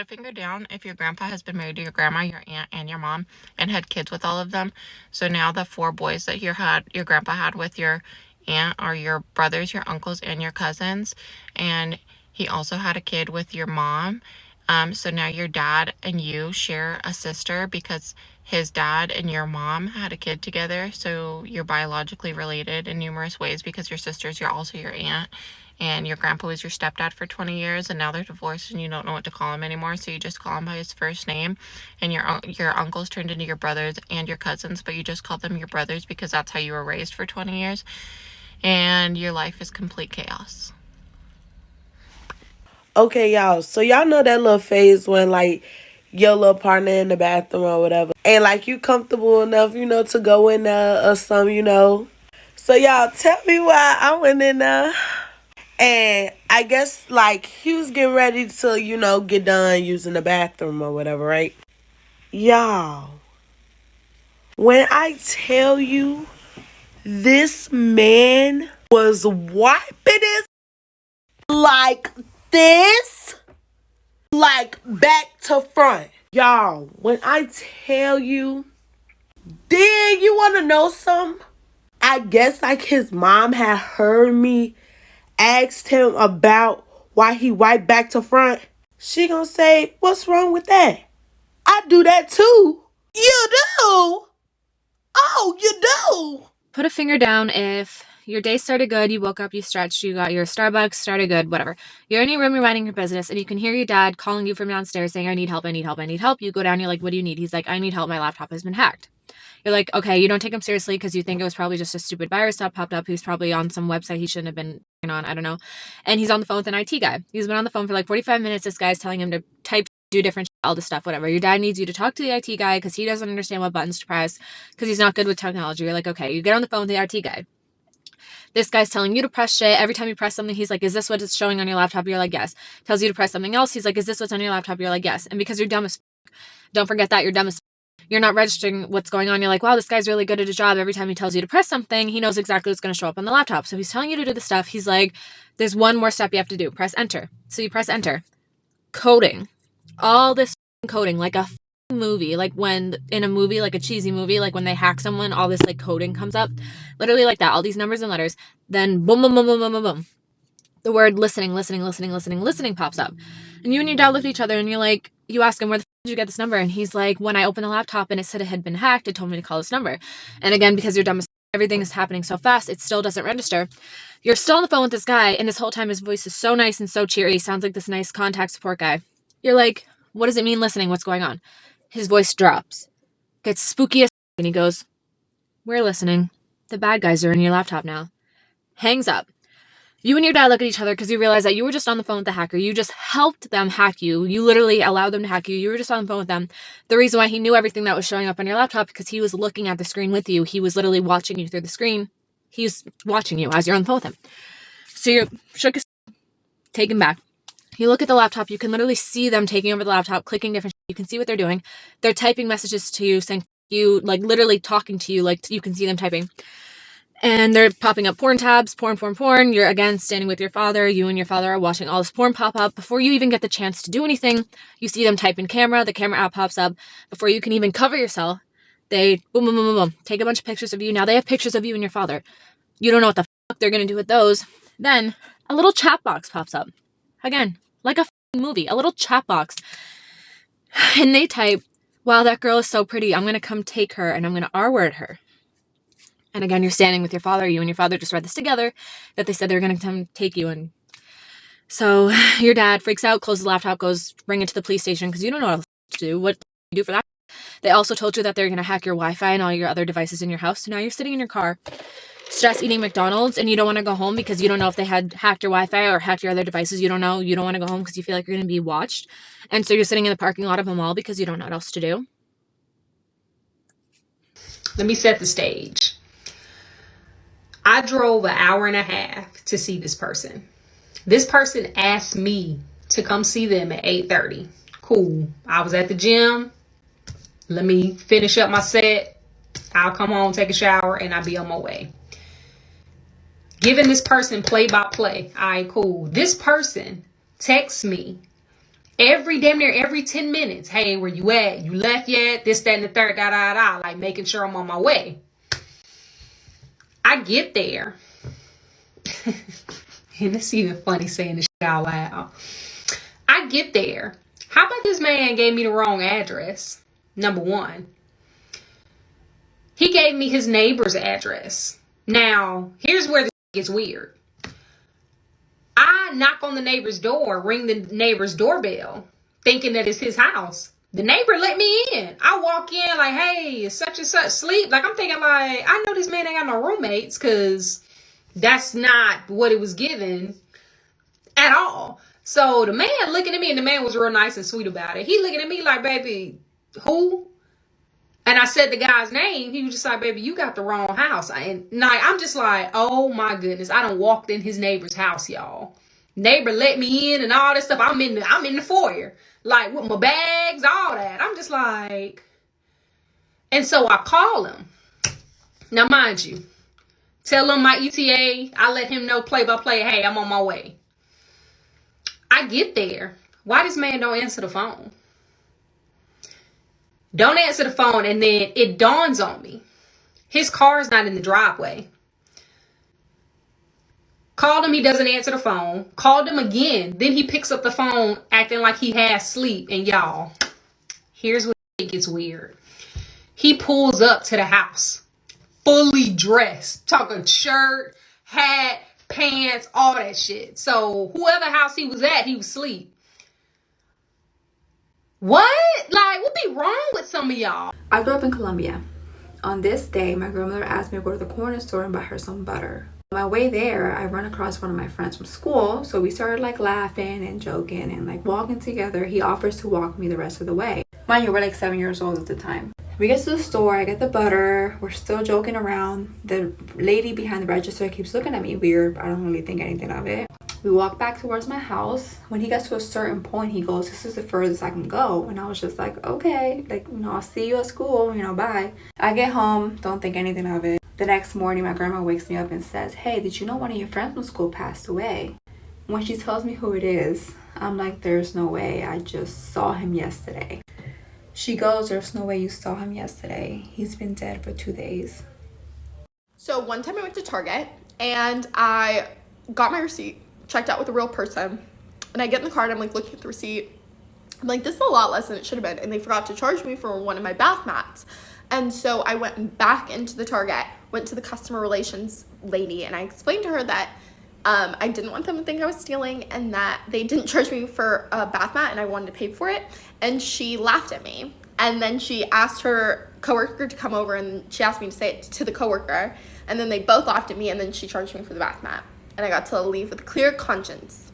a finger down if your grandpa has been married to your grandma, your aunt, and your mom, and had kids with all of them. So now the 4 boys that your grandpa had with your aunt are your brothers, your uncles, and your cousins. And he also had a kid with your mom. So now your dad and you share a sister because his dad and your mom had a kid together. So you're biologically related in numerous ways because your sister's also your aunt. And your grandpa was your stepdad for 20 years, and now they're divorced and you don't know what to call him anymore, so you just call him by his first name. And your uncles turned into your brothers and your cousins, but you just call them your brothers because that's how you were raised for 20 years. And your life is complete chaos. Okay, y'all. So y'all know that little phase when, like, your little partner in the bathroom or whatever, and, like, you comfortable enough, to go in there or something. So y'all tell me why I went in there. And I guess, like, he was getting ready to, get done using the bathroom or whatever, right? Y'all, when I tell you this man was wiping his like this, like back to front. Y'all, when I tell you, then you want to know something? I guess, like, his mom had heard me asked him about why he wiped back to front. She gonna say, what's wrong with that? I do that too. You do? Oh, you do? Put a finger down if your day started good, you woke up, you stretched, you got your Starbucks, started good, whatever. You're in your room, you're minding your business, and you can hear your dad calling you from downstairs saying, I need help, I need help, I need help. You go down, you're like, what do you need? He's like, I need help, my laptop has been hacked. You're like, okay, you don't take him seriously because you think it was probably just a stupid virus that popped up. He's probably on some website he shouldn't have been on, I don't know. And he's on the phone with an IT guy. He's been on the phone for like 45 minutes. This guy's telling him to type, do different shit, all this stuff, whatever. Your dad needs you to talk to the IT guy because he doesn't understand what buttons to press because he's not good with technology. You're like, okay, you get on the phone with the IT guy. This guy's telling you to press shit. Every time you press something, he's like, is this what it's showing on your laptop? You're like, yes. Tells you to press something else. He's like, is this what's on your laptop? You're like, yes. And because you're dumb as fuck, don't forget that you're dumb as fuck. You're not registering what's going on. You're like, wow, this guy's really good at his job. Every time he tells you to press something, he knows exactly what's going to show up on the laptop. So he's telling you to do the stuff. He's like, there's one more step you have to do. Press enter. So you press enter. Coding. All this coding, like a movie, like when in a movie, like a cheesy movie, like when they hack someone, all this like coding comes up. Literally like that. All these numbers and letters. Then boom, boom, boom, boom, boom, boom, boom. The word listening pops up. And you and your dad look at each other and you're like, you ask him, where the f did you get this number? And he's like, when I opened the laptop and it said it had been hacked, it told me to call this number. And again, because you're dumb as everything is happening so fast, it still doesn't register. You're still on the phone with this guy, and this whole time his voice is so nice and so cheery. He sounds like this nice contact support guy. You're like, what does it mean listening? What's going on? His voice drops. Gets spooky as f, and he goes, we're listening. The bad guys are in your laptop now. Hangs up. You and your dad look at each other because you realize that you were just on the phone with the hacker. You just helped them hack you. You literally allowed them to hack you. You were just on the phone with them. The reason why he knew everything that was showing up on your laptop because he was looking at the screen with you. He was literally watching you through the screen. He's watching you as you're on the phone with him. So you're shook his, taken back. You look at the laptop. You can literally see them taking over the laptop, clicking different shit. You can see what they're doing. They're typing messages to you, saying you, like literally talking to you, like you can see them typing. And they're popping up porn tabs, porn. You're again standing with your father. You and your father are watching all this porn pop up. Before you even get the chance to do anything, you see them type in camera. The camera app pops up. Before you can even cover yourself, they boom, boom, boom, boom, boom. Take a bunch of pictures of you. Now they have pictures of you and your father. You don't know what the fuck they're going to do with those. Then a little chat box pops up. Again, like a movie, a little chat box. And they type, wow, that girl is so pretty. I'm going to come take her and I'm going to R-word her. And again, you're standing with your father. You and your father just read this together, that they said they were going to come take you. And so your dad freaks out, closes the laptop, goes bring it to the police station because you don't know what to do. What do you do for that? They also told you that they're going to hack your Wi-Fi and all your other devices in your house. So now you're sitting in your car, stress eating McDonald's, and you don't want to go home because you don't know if they had hacked your Wi-Fi or hacked your other devices. You don't know. You don't want to go home because you feel like you're going to be watched. And so you're sitting in the parking lot of a mall because you don't know what else to do. Let me set the stage. I drove an hour and a half to see this person. This person asked me to come see them at 8:30. Cool. I was at the gym. Let me finish up my set. I'll come home, take a shower, and I'll be on my way. Giving this person play by play. All right, cool. This person texts me Damn near every 10 minutes. Hey, where you at? You left yet? This, that, and the third, da, da, da. Like making sure I'm on my way. I get there. And it's even funny saying this shit out loud. I get there. How about this man gave me the wrong address? Number one. He gave me his neighbor's address. Now, here's where this gets weird. I knock on the neighbor's door, ring the neighbor's doorbell, thinking that it's his house. The neighbor let me in. I walk in like, hey, is such and such sleep? Like, I'm thinking like, I know this man ain't got no roommates because that's not what it was given at all. So the man looking at me, and the man was real nice and sweet about it. He looking at me like, baby, who? And I said the guy's name. He was just like, baby, you got the wrong house. And like, I'm just like, oh my goodness. I done walked in his neighbor's house, y'all. Neighbor let me in and all this stuff. I'm in the foyer. Like with my bags, all that. I'm just like, and so I call him. Now, mind you, tell him my ETA. I let him know play by play. Hey, I'm on my way. I get there. Why this man don't answer the phone? Don't answer the phone, and then it dawns on me. His car's not in the driveway. Called him, he doesn't answer the phone. Called him again. Then he picks up the phone acting like he has sleep. And y'all, here's where it gets weird. He pulls up to the house, fully dressed. Talking shirt, hat, pants, all that shit. So whoever house he was at, he was asleep. What? Like, what be wrong with some of y'all? I grew up in Colombia. On this day, my grandmother asked me to go to the corner store and buy her some butter. On my way there, I run across one of my friends from school, so we started like laughing and joking and like walking together. He offers to walk me the rest of the way. Mind you, we're like 7 years old at the time. We get to the store, I get the butter, we're still joking around. The lady behind the register keeps looking at me weird. I don't really think anything of it. We walk back towards my house. When he gets to a certain point, he goes, this is the furthest I can go. And I was just like, okay, like, I'll see you at school, bye. I get home, don't think anything of it. The next morning, my grandma wakes me up and says, hey, did you know one of your friends from school passed away? When she tells me who it is, I'm like, there's no way. I just saw him yesterday. She goes, there's no way you saw him yesterday. He's been dead for 2 days. So one time I went to Target and I got my receipt, checked out with a real person, and I get in the car and I'm like looking at the receipt. I'm like, this is a lot less than it should have been, and they forgot to charge me for one of my bath mats. And so I went back into the Target, went to the customer relations lady, and I explained to her that I didn't want them to think I was stealing and that they didn't charge me for a bath mat and I wanted to pay for it. And she laughed at me. And then she asked her coworker to come over and she asked me to say it to the coworker. And then they both laughed at me and then she charged me for the bath mat. And I got to leave with a clear conscience.